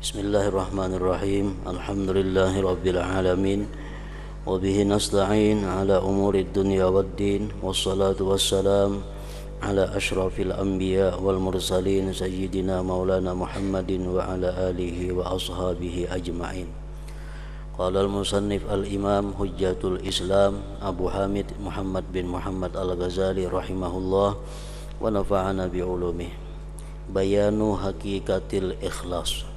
Bismillahirrahmanirrahim. Alhamdulillahirabbil alamin. Wa bihi nasta'in ala umuri dunya waddin. Wassalatu wassalam ala asyrafil anbiya wal mursalin sayyidina maulana Muhammadin wa ala alihi wa ashabihi ajma'in. Qala al-musannif al-imam hujjatul Islam Abu Hamid Muhammad bin Muhammad al-Ghazali rahimahullah wa nafa'ana bi ulumih. Bayanu hakikatil ikhlas.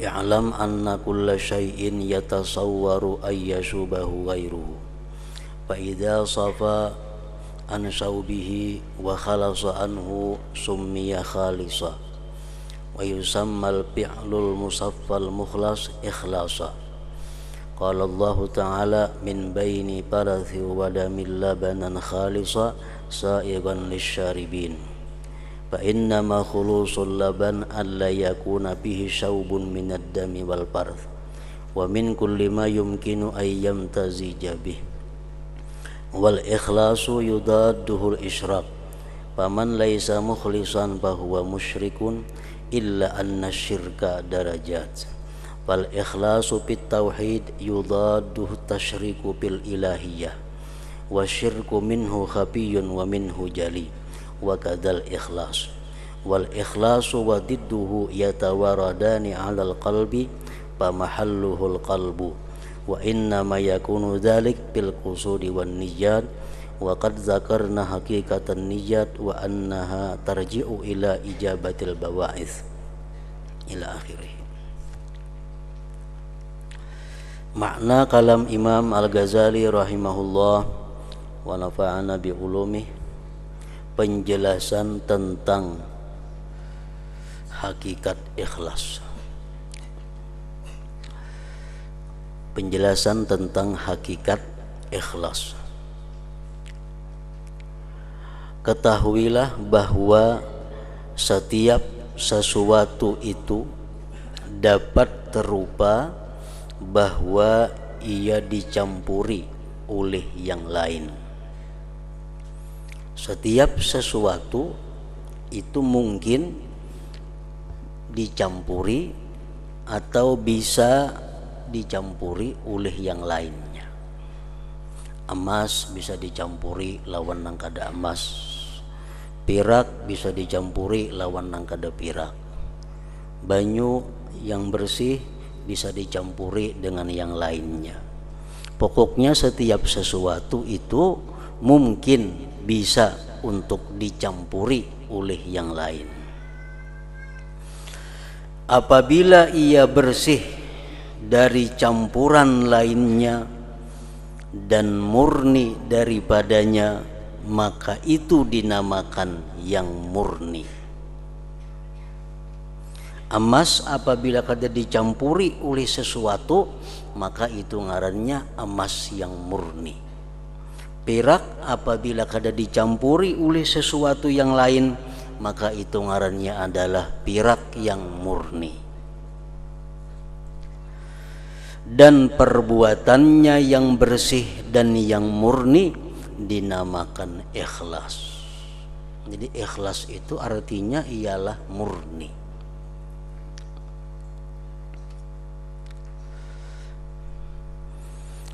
I'lam anna kulla syai'in yatasawwaru ayyashubahu ghairuhu fa idza safa an saubihi wa khalasa anhu summiya khalisa wa yusammal fi'lul musaffal mukhlas ikhlasa. Qala Allah ta'ala min baini parathi wa damil labanan khalisa sa'igan lisyaribin. Fa innama khulusul laban alla yakuna bihi syaubun minad dami wal parth wa min kulli ma yumkinu ay yamtazija bih wal ikhlasu yudadduhul isyraq faman laisa mukhlisan fahuwa musyrikun illa anna syirka darajat wal ikhlasu fit tauhid yudadduhu tasyriku bil ilahiyah wa syirku minhu khafiyyun wa minhu jali wa kadal ikhlas wal ikhlasu wa didduhu yatawaradani 'alal qalbi fa mahalluhul qalbu wa inna ma yakunu dzalik bil qusudi wan niyyat wa qad zakarna haqiqatan niyyat wa annaha tarji'u ila ijabatil bawa'its ila akhirih. Makna kalam Imam Al-Ghazali rahimahullah wa nafa'ana bi ulumih, penjelasan tentang hakikat ikhlas. Penjelasan tentang hakikat ikhlas. Ketahuilah bahwa setiap sesuatu itu dapat terupa bahwa ia dicampuri oleh yang lain. Setiap sesuatu itu mungkin dicampuri atau bisa dicampuri oleh yang lainnya. Emas bisa dicampuri lawan nang kada emas. Pirak bisa dicampuri lawan nang kada pirak. Banyu yang bersih bisa dicampuri dengan yang lainnya. Pokoknya setiap sesuatu itu mungkin bisa untuk dicampuri oleh yang lain. Apabila ia bersih dari campuran lainnya dan murni daripadanya, maka itu dinamakan yang murni. Emas apabila kada dicampuri oleh sesuatu, maka itu ngarannya emas yang murni. Perak apabila kada dicampuri oleh sesuatu yang lain, maka itu ngarannya adalah perak yang murni. Dan perbuatannya yang bersih dan yang murni dinamakan ikhlas. Jadi ikhlas itu artinya ialah murni.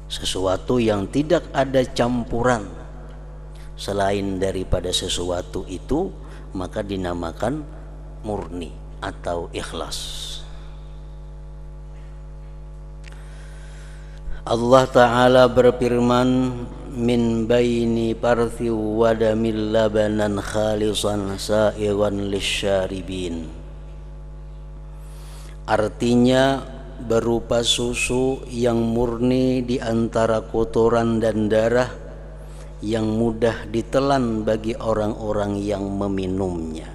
Sesuatu yang tidak ada campuran selain daripada sesuatu itu, maka dinamakan murni atau ikhlas. Allah Ta'ala berfirman, min baini parthi wa damil labanan khalisan sa'igan lisyaribin. Artinya berupa susu yang murni di antara kotoran dan darah yang mudah ditelan bagi orang-orang yang meminumnya.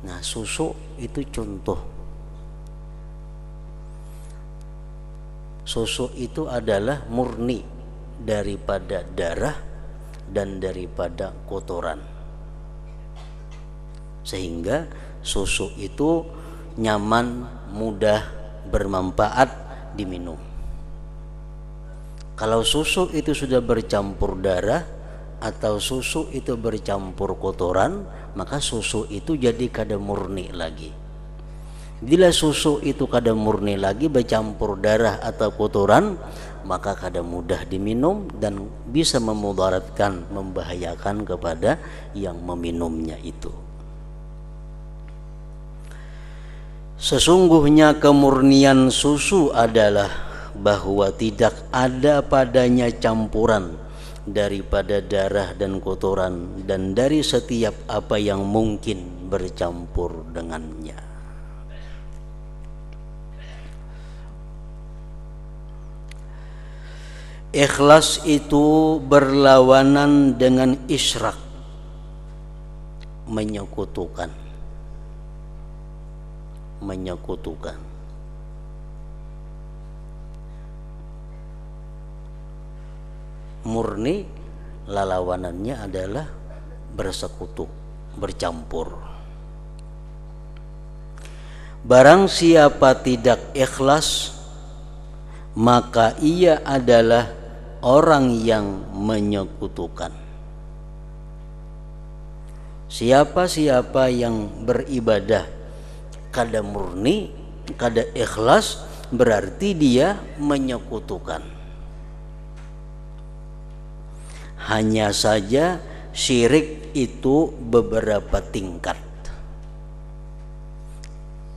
Nah, susu itu contoh. Susu itu adalah murni daripada darah dan daripada kotoran, sehingga susu itu nyaman, mudah, bermanfaat diminum. Kalau susu itu sudah bercampur darah atau susu itu bercampur kotoran, maka susu itu jadi kada murni lagi. Bila susu itu kada murni lagi bercampur darah atau kotoran, maka kada mudah diminum dan bisa memudaratkan, membahayakan kepada yang meminumnya itu. Sesungguhnya kemurnian susu adalah bahwa tidak ada padanya campuran daripada darah dan kotoran dan dari setiap apa yang mungkin bercampur dengannya. Ikhlas itu berlawanan dengan isyrak, menyekutukan. Murni lawanannya adalah bersekutu, bercampur. Barang siapa tidak ikhlas, maka ia adalah orang yang menyekutukan. Siapa-siapa yang beribadah kada murni, kada ikhlas, berarti dia menyekutukan. Hanya saja syirik itu beberapa tingkat.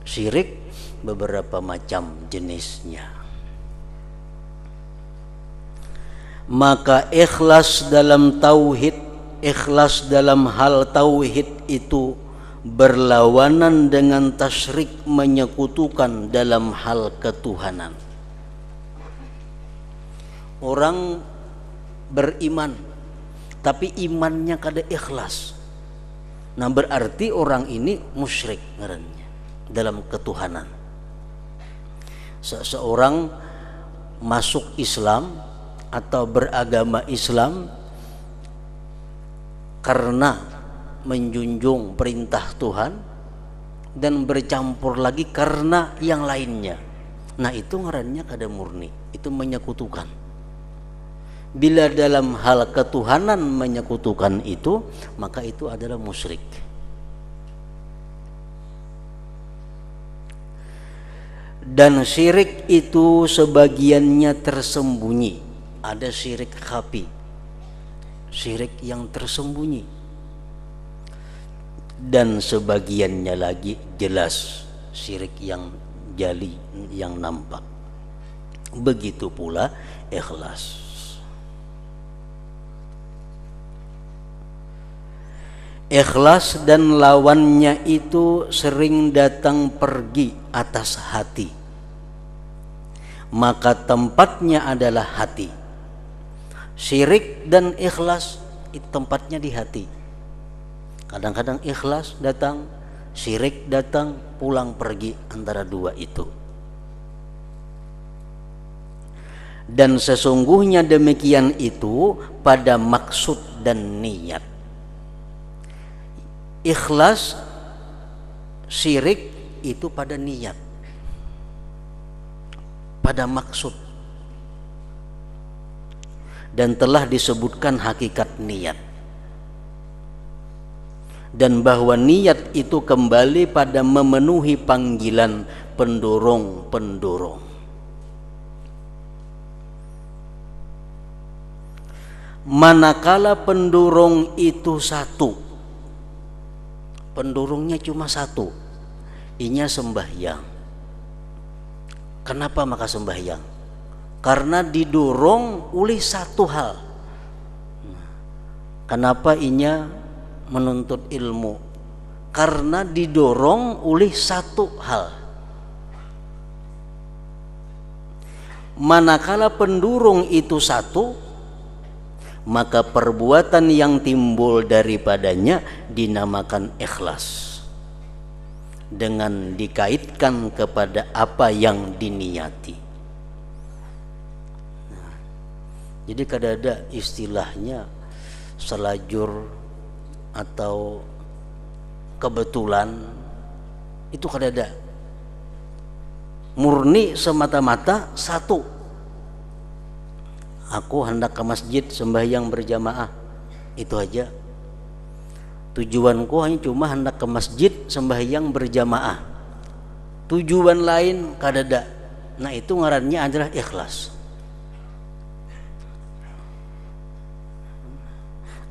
Syirik beberapa macam jenisnya. Maka ikhlas dalam tauhid, ikhlas dalam hal tauhid itu berlawanan dengan tasyrik, menyekutukan dalam hal ketuhanan. Orang beriman tapi imannya kada ikhlas, nah berarti orang ini musyrik ngarannya dalam ketuhanan. Seseorang masuk Islam atau beragama Islam karena menjunjung perintah Tuhan dan bercampur lagi karena yang lainnya, nah itu ngarannya kada murni, itu menyekutukan. Bila dalam hal ketuhanan menyekutukan itu, maka itu adalah musyrik. Dan syirik itu sebagiannya tersembunyi. Ada syirik khafi, syirik yang tersembunyi, dan sebagiannya lagi jelas, syirik yang jali, yang nampak. Begitu pula ikhlas. Ikhlas dan lawannya itu sering datang pergi atas hati, maka tempatnya adalah hati. Syirik dan ikhlas itu tempatnya di hati. Kadang-kadang ikhlas datang, syirik datang, pulang pergi antara dua itu. Dan sesungguhnya demikian itu pada maksud dan niat. Ikhlas, syirik itu pada niat, pada maksud. Dan telah disebutkan hakikat niat, dan bahwa niat itu kembali pada memenuhi panggilan pendorong-pendorong. Manakala pendorong itu satu, pendorongnya cuma satu, inya sembahyang. Kenapa maka sembahyang? Karena didorong oleh satu hal. Kenapa inya menuntut ilmu? Karena didorong oleh satu hal. Manakala pendorong itu satu, maka perbuatan yang timbul daripadanya dinamakan ikhlas, dengan dikaitkan kepada apa yang diniati. Jadi kada ada istilahnya selajur atau kebetulan, itu kada ada. Murni semata-mata satu. Aku hendak ke masjid sembahyang berjamaah, itu aja. Tujuanku hanya cuma hendak ke masjid sembahyang berjamaah. tujuan lain kadada. Nah itu ngarannya adalah ikhlas.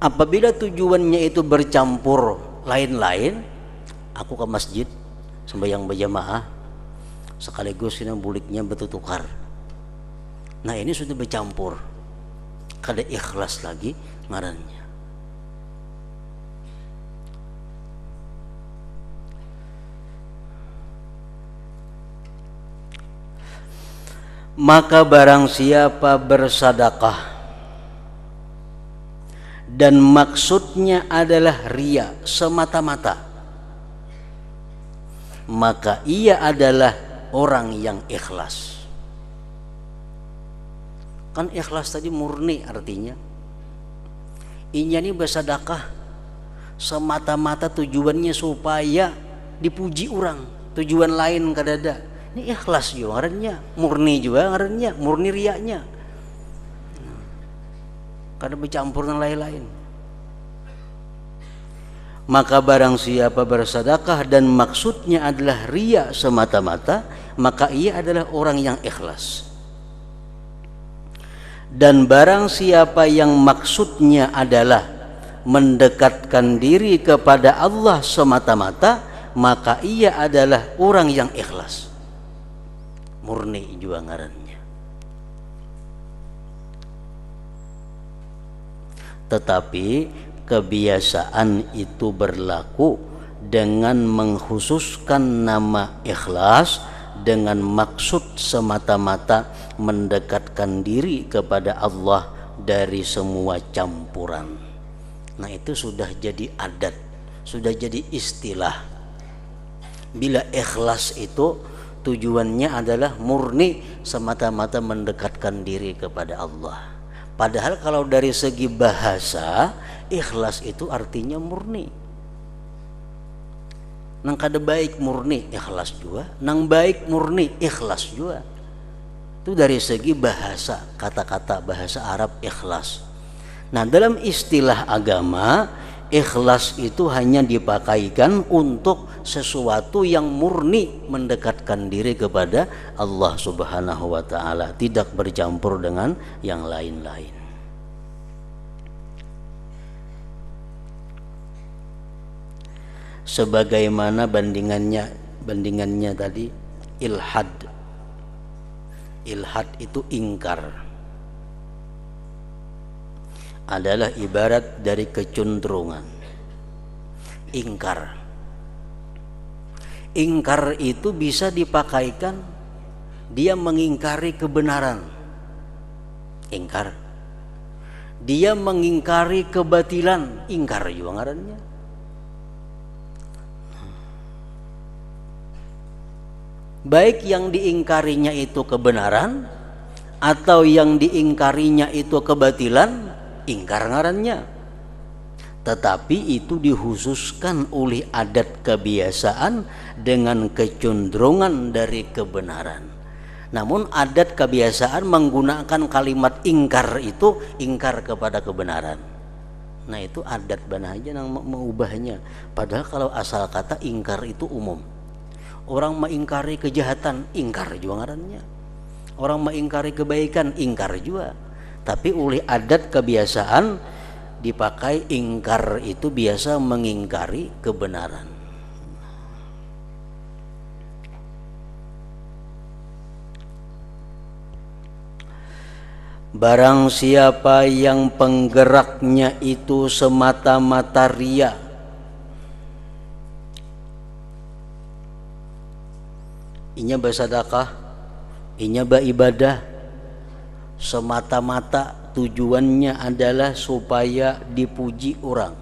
Apabila tujuannya itu bercampur lain-lain, aku ke masjid sembahyang berjamaah sekaligus ini buliknya bertukar. Nah ini sudah bercampur, kada ikhlas lagi ngarannya. Maka barang siapa bersedekah dan maksudnya adalah riya semata-mata, maka ia adalah orang yang ikhlas. Kan ikhlas tadi murni artinya. Inya ini bersedekah semata-mata tujuannya supaya dipuji orang, tujuan lain kadada. Ini ikhlas juga ngarannya, murni juga ngarannya, murni riyanya. Karena bercampur dengan lain-lain. Maka barang siapa bersedekah dan maksudnya adalah riya semata-mata, maka ia adalah orang yang ikhlas. Dan barang siapa yang maksudnya adalah mendekatkan diri kepada Allah semata-mata, maka ia adalah orang yang ikhlas. Murni juga ngarannya. Tetapi kebiasaan itu berlaku dengan mengkhususkan nama ikhlas dengan maksud semata-mata mendekatkan diri kepada Allah dari semua campuran. Nah itu sudah jadi adat, sudah jadi istilah. Bila ikhlas itu tujuannya adalah murni semata-mata mendekatkan diri kepada Allah. Padahal kalau dari segi bahasa, ikhlas itu artinya murni. Nang kada baik murni ikhlas juga, nang baik murni ikhlas juga. Itu dari segi bahasa, kata-kata bahasa Arab ikhlas. Nah dalam istilah agama, ikhlas itu hanya dipakaikan untuk sesuatu yang murni mendekatkan diri kepada Allah Subhanahu wa ta'ala, tidak bercampur dengan yang lain-lain. Sebagaimana bandingannya tadi ilhad. Ilhad itu ingkar, adalah ibarat dari kecenderungan. Ingkar. Ingkar itu bisa dipakaikan dia mengingkari kebenaran. Ingkar. Dia mengingkari kebatilan. Ingkar juga ngarannya. Baik yang diingkarinya itu kebenaran atau yang diingkarinya itu kebatilan, ingkar ngarannya. Tetapi itu dikhususkan oleh adat kebiasaan dengan kecenderungan dari kebenaran. Namun adat kebiasaan menggunakan kalimat ingkar itu ingkar kepada kebenaran. Nah itu adat banaja yang mengubahnya. Padahal kalau asal kata ingkar itu umum. Orang mengingkari kejahatan, ingkar juga ngarannya. Orang mengingkari kebaikan, ingkar juga. Tapi oleh adat kebiasaan dipakai ingkar itu biasa mengingkari kebenaran. Barang siapa yang penggeraknya itu semata-mata riya, inya bersedekah, inya beribadah, semata-mata tujuannya adalah supaya dipuji orang,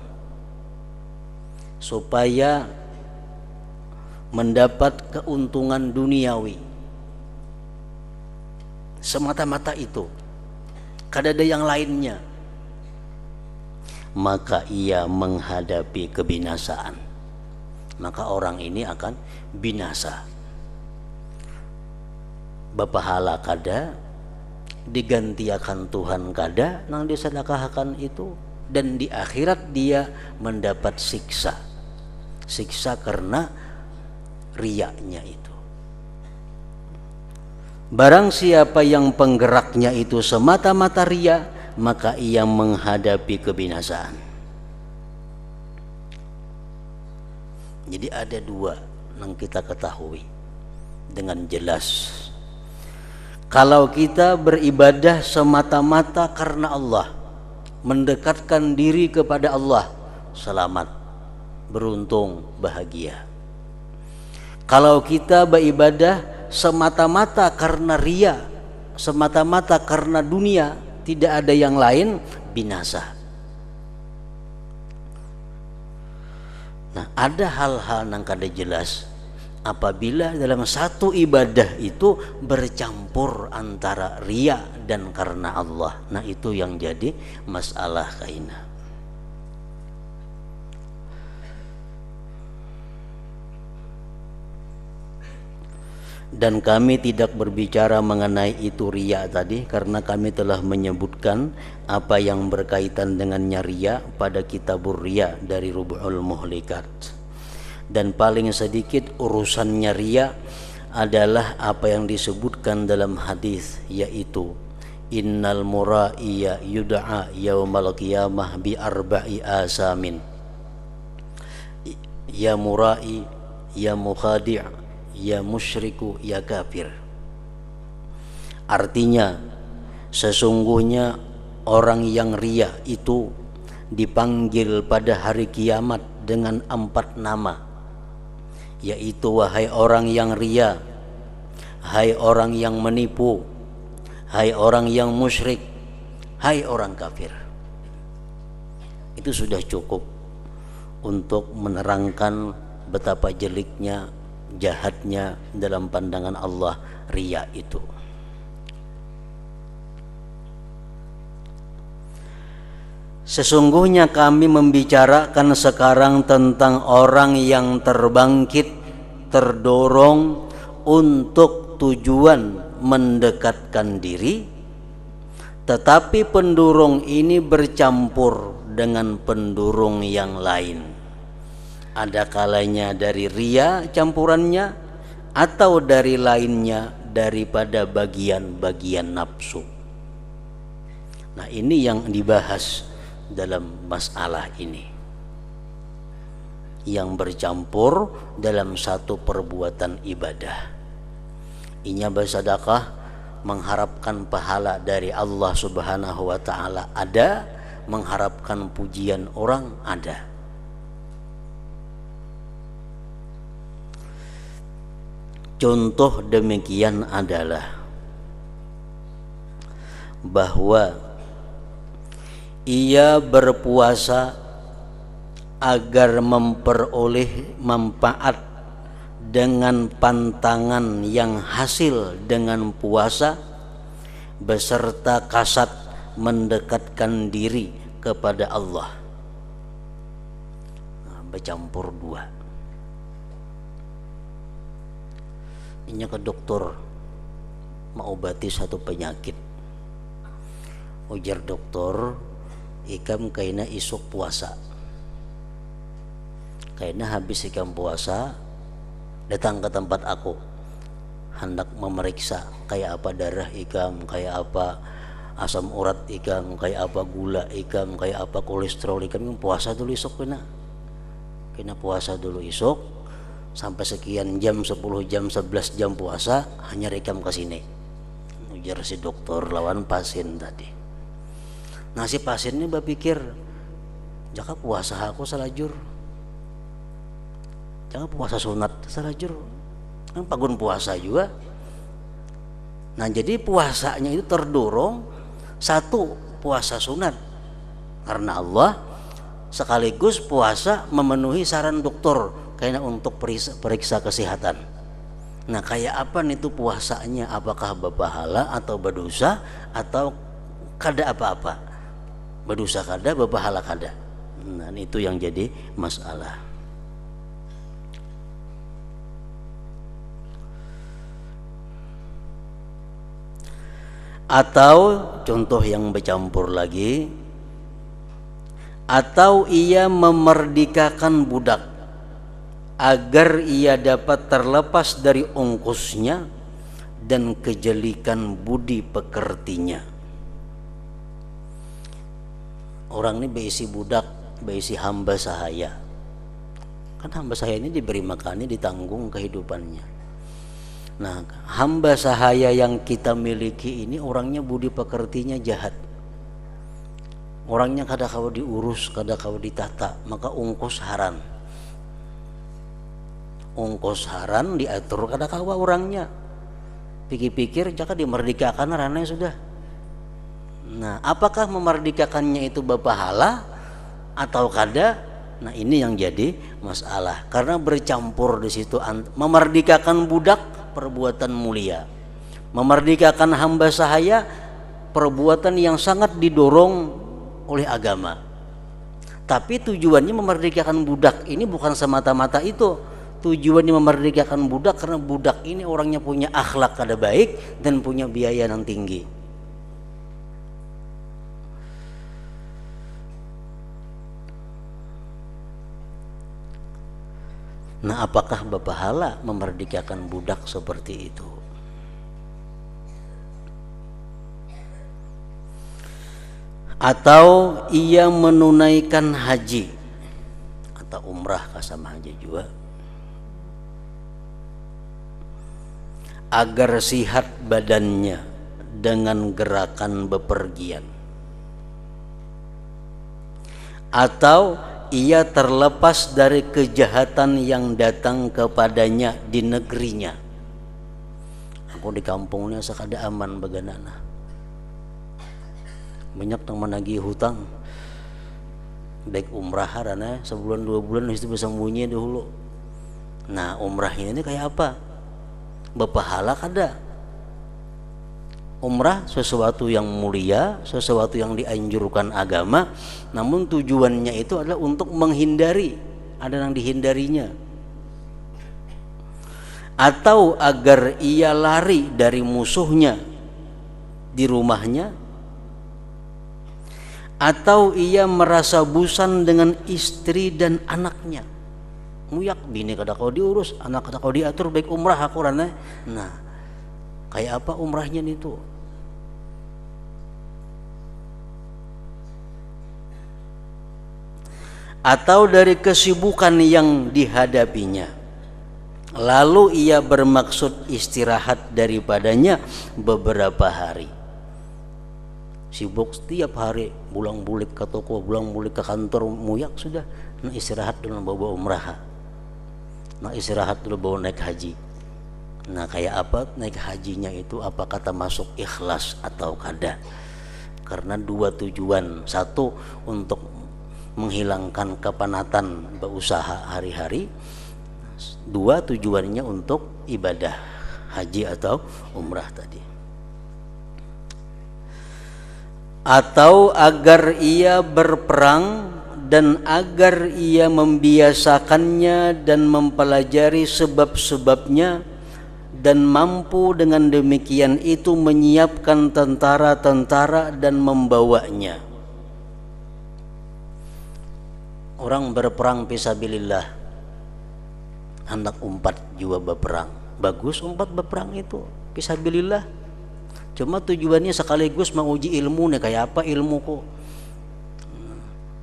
supaya mendapat keuntungan duniawi, semata-mata itu, kada ada yang lainnya, maka ia menghadapi kebinasaan. Maka orang ini akan binasa. Bapahala kada, digantiakan Tuhan kada nang disedekahkan itu, dan di akhirat dia mendapat siksa karena riyanya itu. Barang siapa yang penggeraknya itu semata-mata riya, maka ia menghadapi kebinasaan. Jadi ada dua yang kita ketahui dengan jelas. Kalau kita beribadah semata-mata karena Allah, mendekatkan diri kepada Allah, selamat, beruntung, bahagia. Kalau kita beribadah semata-mata karena riya, semata-mata karena dunia, tidak ada yang lain, binasa. Nah, ada hal-hal yang kada jelas apabila dalam satu ibadah itu bercampur antara riya dan karena Allah. Nah, itu yang jadi masalah kaina. Dan kami tidak berbicara mengenai itu riya tadi, karena kami telah menyebutkan apa yang berkaitan dengannya riya pada kitabur riya dari Rubu'ul Muhlikat. Dan paling sedikit urusannya riya adalah apa yang disebutkan dalam hadis, yaitu innal mura'iya yud'a yaumal qiyamah bi arba'i asamin. Ya mura'i, ya mukhadi', ya musyriku, ya kafir. Artinya sesungguhnya orang yang riya itu dipanggil pada hari kiamat dengan 4 nama, yaitu wahai orang yang riya, hai orang yang menipu, hai orang yang musyrik, hai orang kafir. Itu sudah cukup untuk menerangkan betapa jeliknya, jahatnya dalam pandangan Allah riya itu. Sesungguhnya kami membicarakan sekarang tentang orang yang terbangkit, terdorong untuk tujuan mendekatkan diri, tetapi pendorong ini bercampur dengan pendorong yang lain. Ada kalanya dari riya campurannya, atau dari lainnya daripada bagian-bagian nafsu. Nah, ini yang dibahas dalam masalah ini, yang bercampur dalam satu perbuatan ibadah. Inya bersedekah mengharapkan pahala dari Allah Subhanahu wa ta'ala ada, mengharapkan pujian orang ada. Contoh demikian adalah bahwa ia berpuasa agar memperoleh manfaat dengan pantangan yang hasil dengan puasa, beserta kasat mendekatkan diri kepada Allah. Nah, bercampur dua. Ini ke dokter mau obati satu penyakit. Ujar dokter, ikam kaina isuk puasa, kaina habis ikam puasa datang ke tempat aku, hendak memeriksa kayak apa darah ikam, kayak apa asam urat ikam, kayak apa gula ikam, kayak apa kolesterol ikam. Puasa dulu isuk, kena puasa dulu isuk sampai sekian jam, 10 jam, 11 jam puasa, hanya rekam ke sini. Ujar si dokter lawan pasien tadi. Nah, si pasien ini berpikir, jaka puasa aku salajur, jaka puasa sunat salajur, kan pagun puasa juga. Nah, jadi puasanya itu terdorong, satu puasa sunat karena Allah, sekaligus puasa memenuhi saran dokter karena untuk periksa kesehatan. Nah, kayak apa nih itu puasanya? Apakah berpahala atau berdosa, atau kada apa-apa? Berdosa kada, berpahala kada. Nah, itu yang jadi masalah. Atau contoh yang bercampur lagi, atau ia memerdekakan budak agar ia dapat terlepas dari ongkosnya dan kejelikan budi pekertinya. Orang ini beisi budak, beisi hamba sahaya. Kan hamba sahaya ini diberi makannya, ditanggung kehidupannya. Nah, hamba sahaya yang kita miliki ini orangnya budi pekertinya jahat. Orangnya kada kau diurus, kada kau ditata, maka ungkos haran. Ungkos haran diatur kada kawa orangnya. Pikir-pikir jaka dimerdekakan ranai sudah. Nah, apakah memerdekakannya itu berpahala atau kada? Nah, ini yang jadi masalah karena bercampur di situ. Memerdekakan budak perbuatan mulia, memerdekakan hamba sahaya perbuatan yang sangat didorong oleh agama. Tapi tujuannya memerdekakan budak ini bukan semata-mata itu. Tujuannya memerdekakan budak karena budak ini orangnya punya akhlak kada baik dan punya biaya yang tinggi. Nah, apakah berpahala memerdekakan budak seperti itu? Atau ia menunaikan haji atau umrah sama haji juga agar sihat badannya dengan gerakan bepergian, atau ia terlepas dari kejahatan yang datang kepadanya di negerinya. Aku di kampungnya sakada aman baganana. Banyak yang menagih hutang. Baik umrah karena sebulan 2 bulan itu bisa sembunyi dulu. Nah, umrah ini kayak apa? Berpahala kada? Umrah sesuatu yang mulia, sesuatu yang dianjurkan agama, namun tujuannya itu adalah untuk menghindari, ada yang dihindarinya, atau agar ia lari dari musuhnya di rumahnya, atau ia merasa bosan dengan istri dan anaknya. Muyak bini kada kau diurus, anak kada kau diatur, baik umrah aku rana. Nah, kayak apa umrahnya itu? Atau dari kesibukan yang dihadapinya, lalu ia bermaksud istirahat daripadanya beberapa hari. Sibuk setiap hari, pulang bulik ke toko, pulang bulik ke kantor, muyak sudah. Nah, istirahat dulu bawa umrah. Nah, istirahat dulu bawa naik haji. Nah, kayak apa naik hajinya itu? Apa kata masuk ikhlas atau kada? Karena dua tujuan. Satu, untuk menghilangkan kepenatan berusaha hari-hari. Dua, tujuannya untuk ibadah haji atau umrah tadi. Atau agar ia berperang dan agar ia membiasakannya dan mempelajari sebab-sebabnya dan mampu dengan demikian itu menyiapkan tentara-tentara dan membawanya. Orang berperang fisabilillah, hendak umpat juga berperang. Bagus umpat berperang itu fisabilillah. Cuma tujuannya sekaligus menguji ilmu nih, kayak apa ilmuku,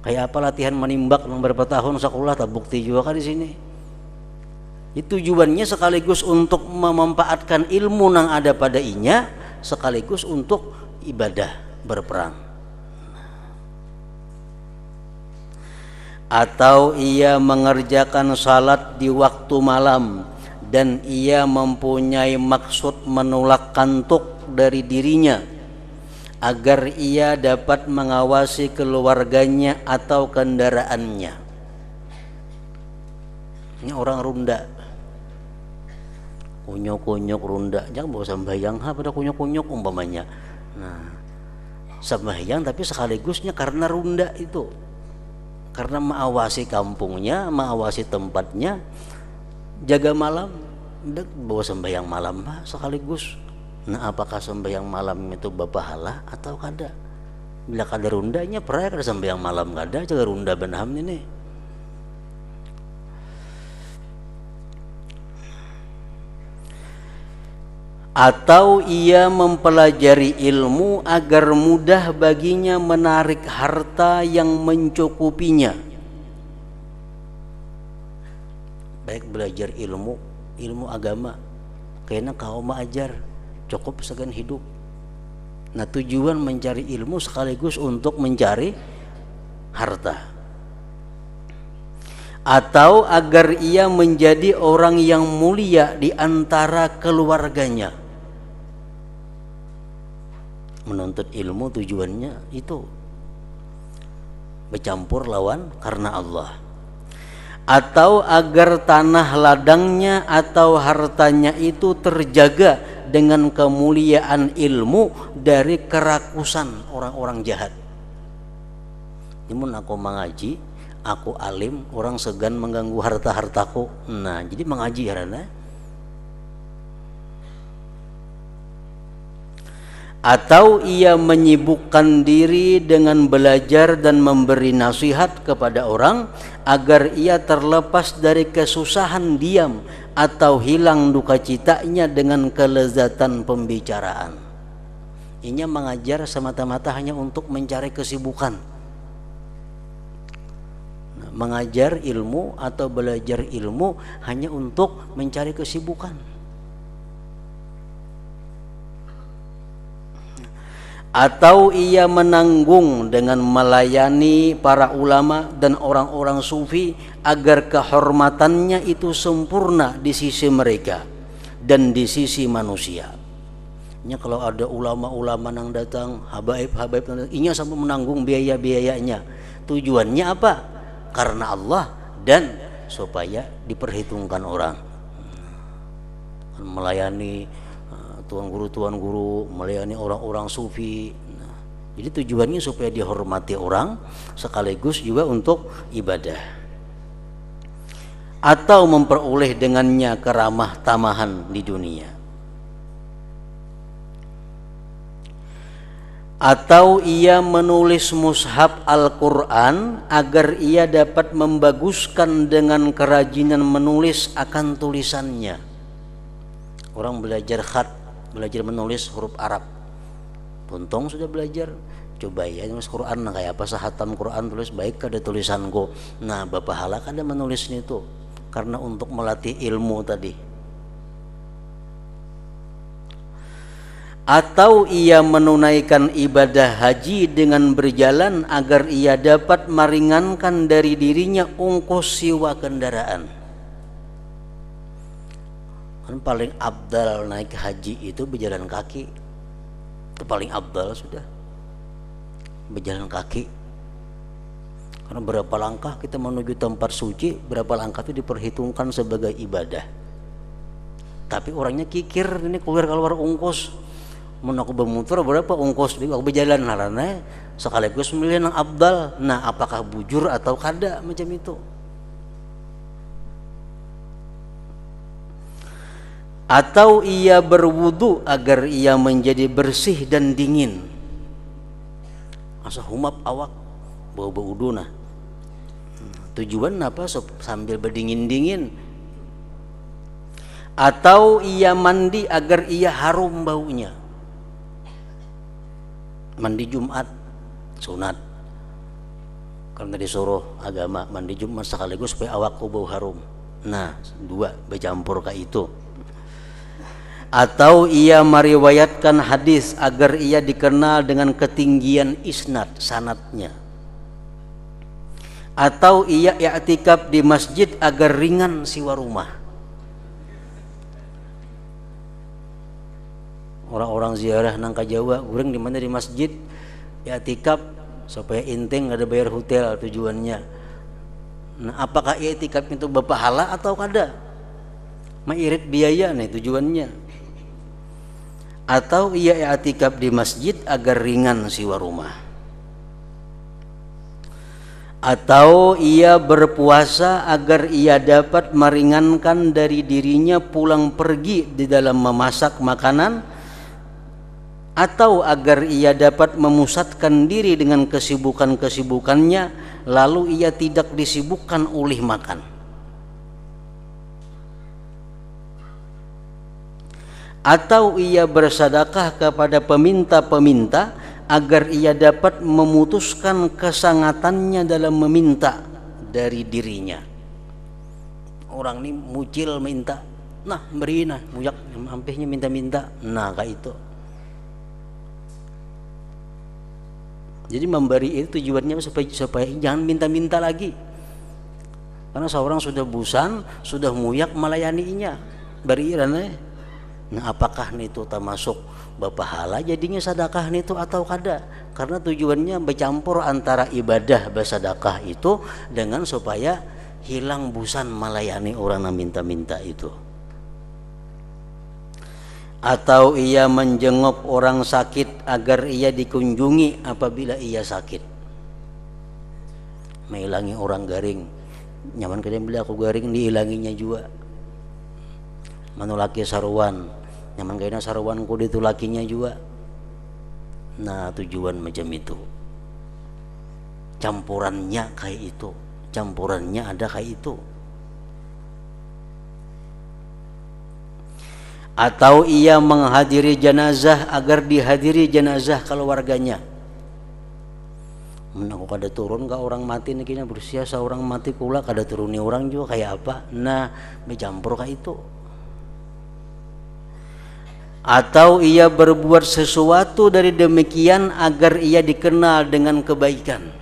kayak apa latihan menimbak beberapa tahun sekolah tak bukti juga kan di sini. Itu tujuannya sekaligus untuk memanfaatkan ilmu yang ada pada inya, sekaligus untuk ibadah berperang. Atau ia mengerjakan salat di waktu malam dan ia mempunyai maksud menolak kantuk dari dirinya agar ia dapat mengawasi keluarganya atau kendaraannya. Ini orang runda, kunyuk-kunyuk runda, jangan bawa sembahyang pada kunyuk-kunyuk umpamanya. Nah, sembahyang tapi sekaligusnya karena runda itu, karena mengawasi kampungnya, mengawasi tempatnya, jaga malam, bawa sembahyang malam sekaligus. Nah, apakah sembahyang malam itu berpahala atau kada? Bila kada rundanya, peraya kada sembahyang malam kada, jaga runda benham ini. atau ia mempelajari ilmu agar mudah baginya menarik harta yang mencukupinya. Baik belajar ilmu agama, kayaknya kau mah ajar cukup segan hidup. Nah, tujuan mencari ilmu sekaligus untuk mencari harta. Atau agar ia menjadi orang yang mulia di antara keluarganya. Menuntut ilmu tujuannya itu bercampur lawan karena Allah. Atau agar tanah ladangnya atau hartanya itu terjaga dengan kemuliaan ilmu dari kerakusan orang-orang jahat. Namun aku mengaji, aku alim, orang segan mengganggu harta-hartaku. Nah, jadi mengaji karena. Atau ia menyibukkan diri dengan belajar dan memberi nasihat kepada orang agar ia terlepas dari kesusahan diam atau hilang duka citanya dengan kelezatan pembicaraan. Ini mengajar semata-mata hanya untuk mencari kesibukan. Nah, mengajar ilmu atau belajar ilmu hanya untuk mencari kesibukan. Atau ia menanggung dengan melayani para ulama dan orang-orang sufi agar kehormatannya itu sempurna di sisi mereka dan di sisi manusia. Kalau ada ulama-ulama yang datang, habaib-habaib, inya sampai menanggung biaya-biayanya. Tujuannya apa? Karena Allah dan supaya diperhitungkan orang. Melayani tuan guru, melayani orang-orang sufi. Nah, jadi tujuannya supaya dihormati orang sekaligus juga untuk ibadah. Atau memperoleh dengannya keramah tamahan di dunia. Atau ia menulis mushaf Al-Quran agar ia dapat membaguskan dengan kerajinan menulis akan tulisannya. Orang belajar khat, belajar menulis huruf Arab. Untung sudah belajar, coba ya nulis Quran, nah kayak apa sahatam Quran tulis baik kada tulisanku. Nah, bapak halak ada menulisnya itu karena untuk melatih ilmu tadi. Atau ia menunaikan ibadah haji dengan berjalan agar ia dapat meringankan dari dirinya ongkos sewa kendaraan. Kan paling abdal naik haji itu berjalan kaki. Itu paling abdal sudah. Berjalan kaki. Karena berapa langkah kita menuju tempat suci, berapa langkah itu diperhitungkan sebagai ibadah. Tapi orangnya kikir, ini keluar ongkos. Mun aku bermuter berapa ongkos aku berjalan harana sekaligus memilih yang abdal. Nah, apakah bujur atau kada macam itu? Atau ia berwudu agar ia menjadi bersih dan dingin. Asa humap awak bau-bau wudu nah. Tujuan apa? Sambil berdingin-dingin. Atau ia mandi agar ia harum baunya. Mandi Jumat sunat. Karena disuruh agama mandi Jumat sekaligus supaya awakku bau harum. Nah, dua bercampur ke itu. Atau ia meriwayatkan hadis agar ia dikenal dengan ketinggian isnad sanadnya. Atau ia i'tikaf di masjid agar ringan siwa rumah. Orang-orang ziarah nang ka Jawa, urang di mana di masjid i'tikaf supaya inting ada bayar hotel tujuannya. Nah, apakah i'tikaf itu berpahala atau kada? Mairit biaya nih tujuannya. Atau ia i'tikaf di masjid agar ringan siwa rumah. Atau ia berpuasa agar ia dapat meringankan dari dirinya pulang pergi di dalam memasak makanan, atau agar ia dapat memusatkan diri dengan kesibukan-kesibukannya lalu ia tidak disibukkan oleh makan. atau ia bersedekah kepada peminta-peminta agar ia dapat memutuskan kesangatannya dalam meminta dari dirinya. Orang ini mujil minta, nah beri nah muyak hampirnya minta-minta, nah kayak itu. Jadi memberi itu tujuannya supaya jangan minta-minta lagi. Karena seorang sudah bosan, sudah muyak melayaninya. Beri rana. Nah, apakah itu termasuk berpahala jadinya sedekah itu atau kada? Karena tujuannya bercampur antara ibadah bersedekah itu dengan supaya hilang bosan melayani orang yang minta-minta itu. Atau ia menjenguk orang sakit agar ia dikunjungi apabila ia sakit. Menghilangi orang garing, nyaman kalian beli aku garing dihilanginya juga. Manulaki saruan, nyaman kalian saruanku ditulakinya juga. Nah tujuan macam itu. Campurannya kayak itu, campurannya ada kayak itu. Atau ia menghadiri jenazah agar dihadiri jenazah keluarganya. Aku kada turun ke orang mati nih kini berusia seorang mati pula kada turuni orang juga kayak apa? Nah, bercampur kayak itu. Atau ia berbuat sesuatu dari demikian agar ia dikenal dengan kebaikan.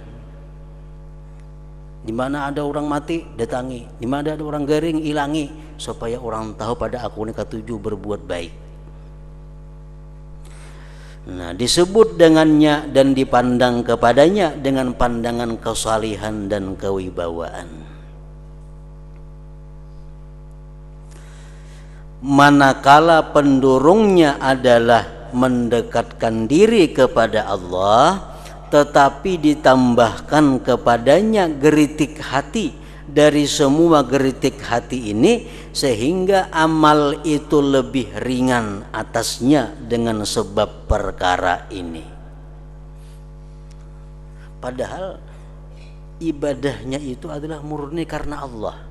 Di mana ada orang mati datangi, di mana ada orang garing ilangi, supaya orang tahu pada aku ini ketujuh berbuat baik. Nah, disebut dengannya dan dipandang kepadanya dengan pandangan kesalihan dan kewibawaan. Manakala pendorongnya adalah mendekatkan diri kepada Allah, tetapi ditambahkan kepadanya geritik hati dari semua geritik hati ini, sehingga amal itu lebih ringan atasnya dengan sebab perkara ini. Padahal ibadahnya itu adalah murni karena Allah,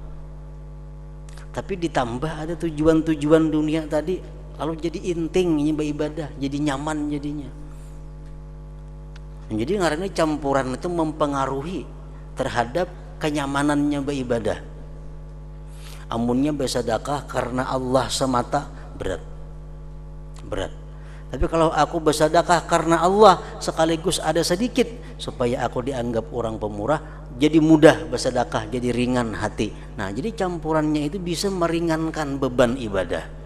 tapi ditambah ada tujuan-tujuan dunia tadi, lalu jadi intingnya beribadah, jadi nyaman jadinya. Jadi ngarannya campuran itu mempengaruhi terhadap kenyamanannya beribadah. Amunnya bersedekah karena Allah semata berat. Tapi kalau aku bersedekah karena Allah sekaligus ada sedikit supaya aku dianggap orang pemurah, jadi mudah bersedekah, jadi ringan hati. Nah, jadi campurannya itu bisa meringankan beban ibadah.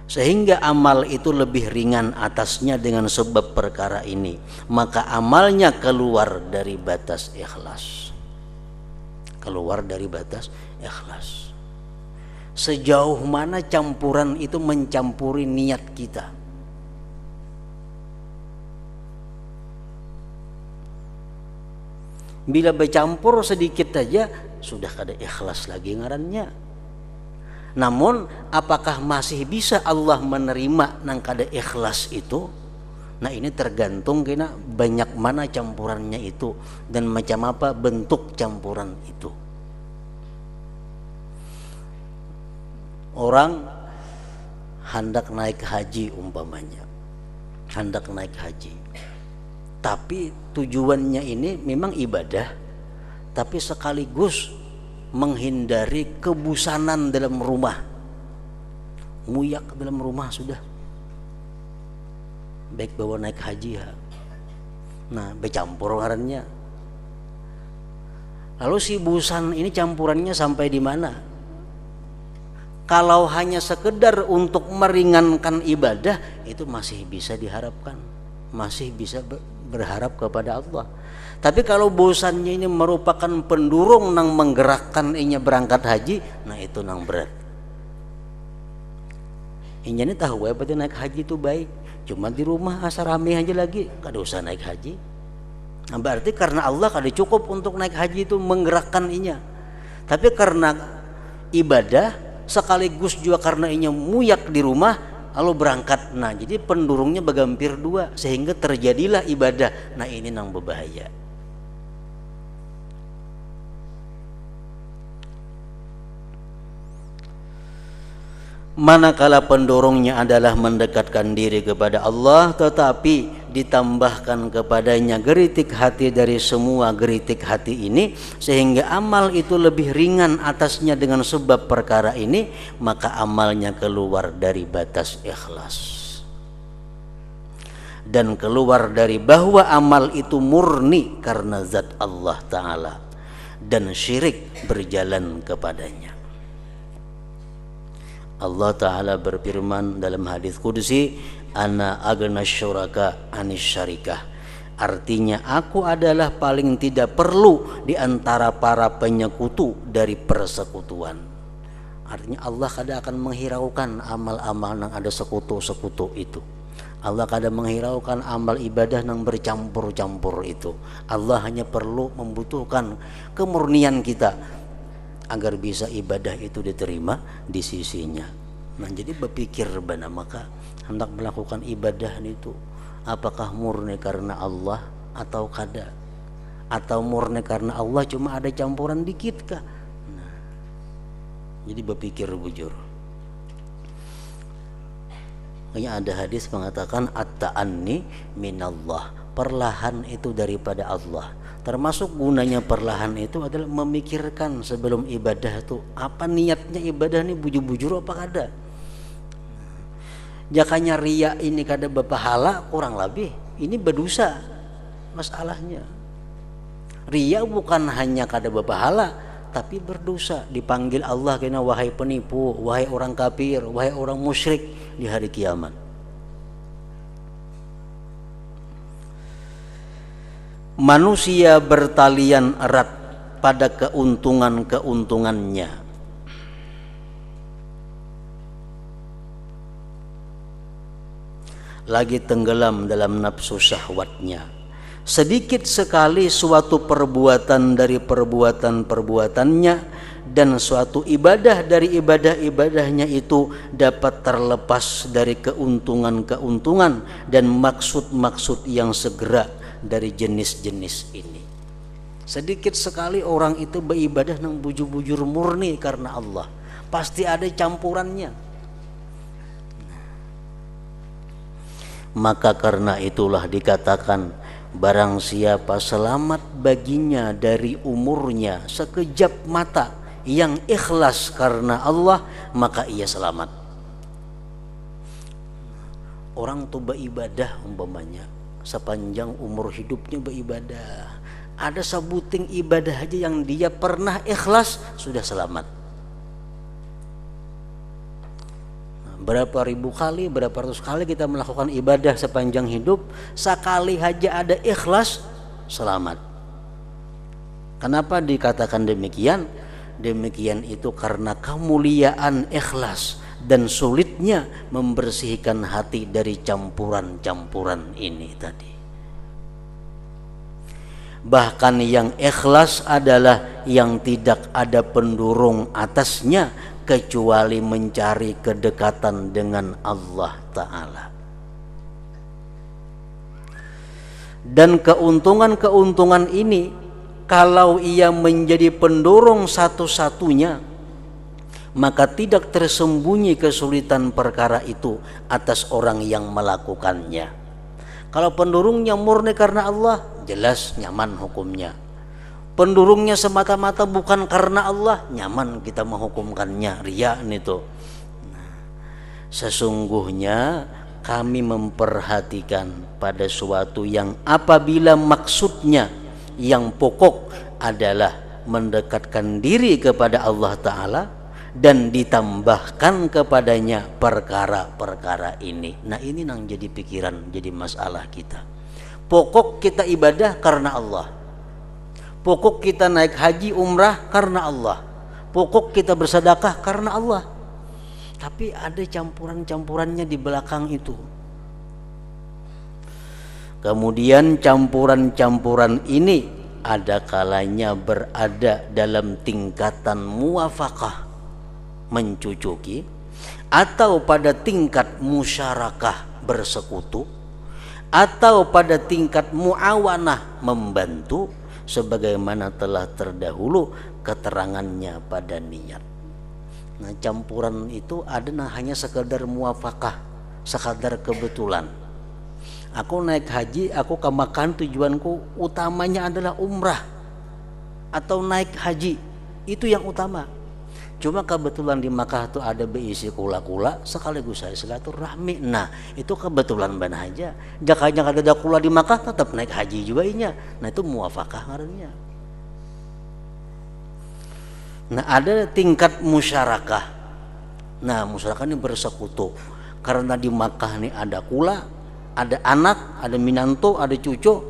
Sehingga amal itu lebih ringan atasnya dengan sebab perkara ini, maka amalnya keluar dari batas ikhlas. Keluar dari batas ikhlas. Sejauh mana campuran itu mencampuri niat kita. Bila bercampur sedikit saja sudah kada ikhlas lagi ngarannya. Namun apakah masih bisa Allah menerima nang kada ikhlas itu? Nah, ini tergantung kena banyak mana campurannya itu dan macam apa bentuk campuran itu. Orang hendak naik haji umpamanya, hendak naik haji, tapi tujuannya ini memang ibadah, tapi sekaligus menghindari kebusanan dalam rumah, muyak dalam rumah sudah, baik bawa naik haji ya. Nah, bercampur ngarannya. Lalu si busan ini campurannya sampai di mana? Kalau hanya sekedar untuk meringankan ibadah, itu masih bisa diharapkan, masih bisa berharap kepada Allah. Tapi kalau bosannya ini merupakan pendurung nang menggerakkan inya berangkat haji, nah itu nang berat. Inya ini tahu berarti naik haji itu baik, cuma di rumah asal rame aja lagi, kada usah naik haji. Nah, berarti karena Allah kada cukup untuk naik haji itu menggerakkan inya. Tapi karena ibadah sekaligus juga karena inya muyak di rumah, lalu berangkat. Nah, jadi pendurungnya bergampir dua sehingga terjadilah ibadah. Nah, ini nang berbahaya. Manakala pendorongnya adalah mendekatkan diri kepada Allah, tetapi ditambahkan kepadanya geritik hati dari semua geritik hati ini, sehingga amal itu lebih ringan atasnya dengan sebab perkara ini, maka amalnya keluar dari batas ikhlas dan keluar dari bahwa amal itu murni karena zat Allah Ta'ala dan syirik berjalan kepadanya. Allah Ta'ala berfirman dalam hadis qudsi, ana agna syuraka anis syarikah. Artinya, aku adalah paling tidak perlu di antara para penyekutu dari persekutuan. Artinya Allah kadang akan menghiraukan amal-amal yang ada sekutu-sekutu itu. Allah kadang menghiraukan amal ibadah yang bercampur-campur itu. Allah hanya perlu membutuhkan kemurnian kita agar bisa ibadah itu diterima di sisinya. Nah, jadi berpikir benar, maka hendak melakukan ibadah itu apakah murni karena Allah atau kada, atau murni karena Allah cuma ada campuran dikit kah? Nah, jadi berpikir bujur. Makanya ada hadis mengatakan at-ta'anni minallah, perlahan itu daripada Allah. Termasuk gunanya perlahan itu adalah memikirkan sebelum ibadah itu apa niatnya ibadah ini, bujur-bujur apa kada. Jakanya ria ini kada berpahala, kurang lebih ini berdosa masalahnya. Ria bukan hanya kada berpahala, tapi berdosa, dipanggil Allah kena wahai penipu, wahai orang kafir, wahai orang musyrik di hari kiamat. Manusia bertalian erat pada keuntungan-keuntungannya, lagi tenggelam dalam nafsu syahwatnya. Sedikit sekali suatu perbuatan dari perbuatan-perbuatannya dan suatu ibadah dari ibadah-ibadahnya itu dapat terlepas dari keuntungan-keuntungan dan maksud-maksud yang segera dari jenis-jenis ini. Sedikit sekali orang itu beribadah nang bujur-bujur murni karena Allah, pasti ada campurannya. Maka karena itulah dikatakan, barang siapa selamat baginya dari umurnya sekejap mata yang ikhlas karena Allah, maka ia selamat. Orang tuh beribadah umpamanya sepanjang umur hidupnya beribadah, ada sebuting ibadah aja yang dia pernah ikhlas, sudah selamat. Berapa ribu kali, berapa ratus kali kita melakukan ibadah sepanjang hidup, sekali aja ada ikhlas, selamat. Kenapa dikatakan demikian? Demikian itu karena kemuliaan ikhlas dan sulitnya membersihkan hati dari campuran-campuran ini tadi. Bahkan yang ikhlas adalah yang tidak ada pendorong atasnya kecuali mencari kedekatan dengan Allah Ta'ala. Dan keuntungan-keuntungan ini, kalau ia menjadi pendorong satu-satunya, maka tidak tersembunyi kesulitan perkara itu atas orang yang melakukannya. Kalau pendorongnya murni karena Allah, jelas nyaman hukumnya. Pendorongnya semata-mata bukan karena Allah, nyaman kita menghukumkannya, riya itu. Sesungguhnya kami memperhatikan pada suatu yang apabila maksudnya yang pokok adalah mendekatkan diri kepada Allah Ta'ala dan ditambahkan kepadanya perkara-perkara ini. Nah, ini yang jadi pikiran, jadi masalah kita. Pokok kita ibadah karena Allah, pokok kita naik haji umrah karena Allah, pokok kita bersedekah karena Allah. Tapi ada campuran-campurannya di belakang itu. Kemudian campuran-campuran ini ada kalanya berada dalam tingkatan muwafaqah, mencucuki, atau pada tingkat musyarakah, bersekutu, atau pada tingkat muawanah, membantu, sebagaimana telah terdahulu keterangannya pada niat. Nah, campuran itu ada hanya sekedar muafakah, sekadar kebetulan. Aku naik haji, aku ke Makkah tujuanku utamanya adalah umrah atau naik haji, itu yang utama. Cuma kebetulan di Makkah tuh ada beisi kula-kula, sekaligus saya silaturahmi. Nah, itu kebetulan benar aja. Jakanya ada kula di Makkah tetap naik haji juga inya. Nah, itu muafakah ngarannya. Nah, ada tingkat musyarakah. Nah, musyarakah ini bersekutu. Karena di Makkah ini ada kula, ada anak, ada minantu, ada cucu,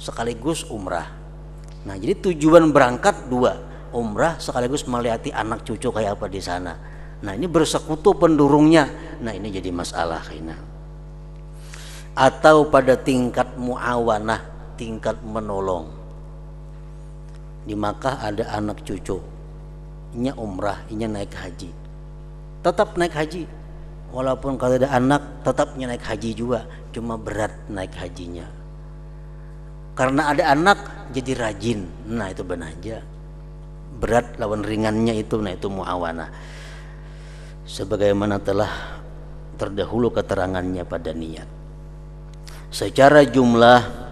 sekaligus umrah. Nah, jadi tujuan berangkat dua, umrah sekaligus melihati anak cucu kayak apa di sana. Nah, ini bersekutu pendurungnya. Nah, ini jadi masalah kayaknya. Atau pada tingkat muawanah, tingkat menolong. Di Makkah ada anak cucu, inya umrah, inya naik haji, tetap naik haji. Walaupun kalau ada anak tetapnya naik haji juga, cuma berat naik hajinya. Karena ada anak jadi rajin. Nah, itu benar aja. Berat lawan ringannya itu, nah itu muawanah. Sebagaimana telah terdahulu keterangannya pada niat. Secara jumlah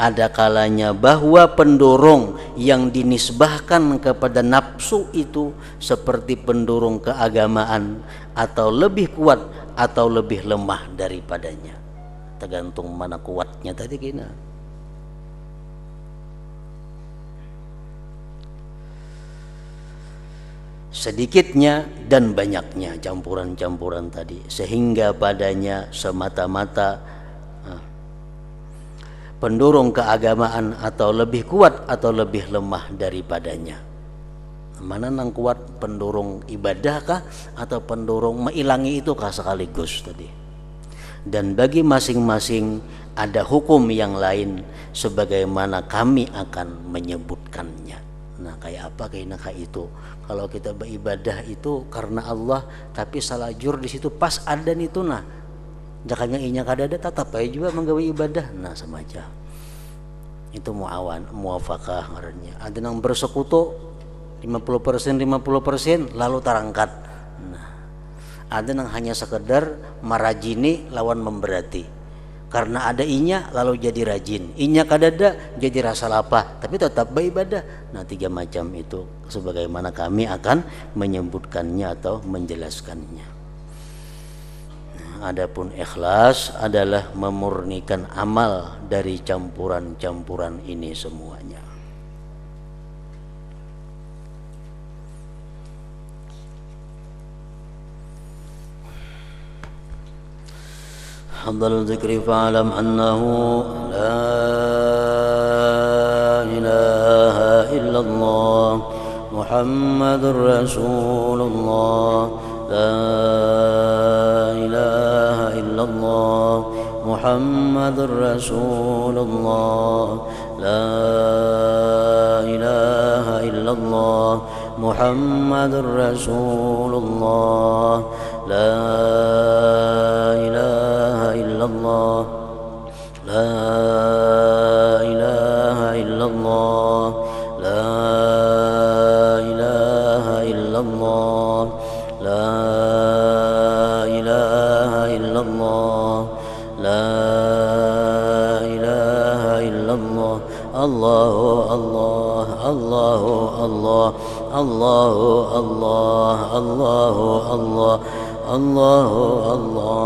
ada kalanya bahwa pendorong yang dinisbahkan kepada nafsu itu seperti pendorong keagamaan, atau lebih kuat atau lebih lemah daripadanya, tergantung mana kuatnya tadi kena. Sedikitnya dan banyaknya campuran-campuran tadi, sehingga padanya semata-mata pendorong keagamaan atau lebih kuat atau lebih lemah daripadanya. Mana nang kuat, pendorong ibadah kah atau pendorong mengilangi itu kah sekaligus tadi. Dan bagi masing-masing ada hukum yang lain sebagaimana kami akan menyebutkannya. Nah, kayak apa kayaknya itu? Kalau kita beribadah itu karena Allah tapi salah jur di situ pas adan itu, nah jakanya inya kadada tetap aja juga menggawe ibadah. Nah, semacam itu muafakah ngarannya. Ada yang bersekutu 50% lalu tarangkat. Nah, ada yang hanya sekedar marajini lawan memberati. Karena ada inya lalu jadi rajin, inya kadada jadi rasa lapah tapi tetap beribadah. Nah, 3 macam itu sebagaimana kami akan menyebutkannya atau menjelaskannya. Adapun ikhlas adalah memurnikan amal dari campuran-campuran ini semuanya. Afdhalul dzikri fa'lam annahu la ilaha illallah Muhammadur Rasulullah, la ilaha illallah Muhammadur Rasulullah, la ilaha illallah Muhammadur Rasulullah, la ilaha illallah, la ilaha illallah, la ilaha illallah, la ilaha illallah, la ilaha illallah. Allahu Allah, Allahu Allah, Allahu Allah, Allahu Allah, Allahu Allah,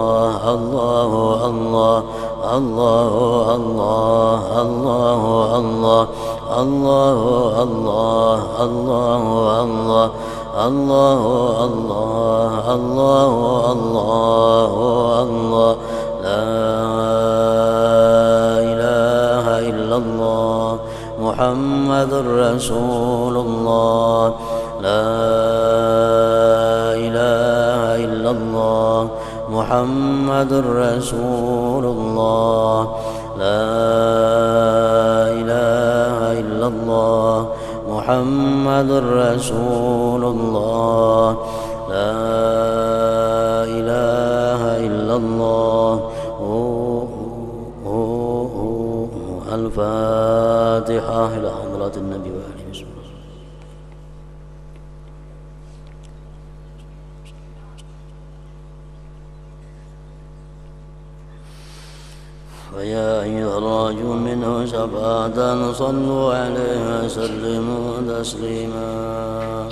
Allahu Allah, Allahu Allah, Allahu Allah, Allahu Allah, Allahu Allah, Allahu Allah, Allahu Allah, la ilaha illallah Muhammadur Rasulullah, la ilaha illallah Muhammadur Rasulullah, la ilaha illallah Muhammadur Rasulullah, la ilaha illallah. Al-Fatihah ila hadratin Nabi wa alihi wasallam. فيا أيها الراجو منه شفاعة صلوا عليه وسلموا تسليما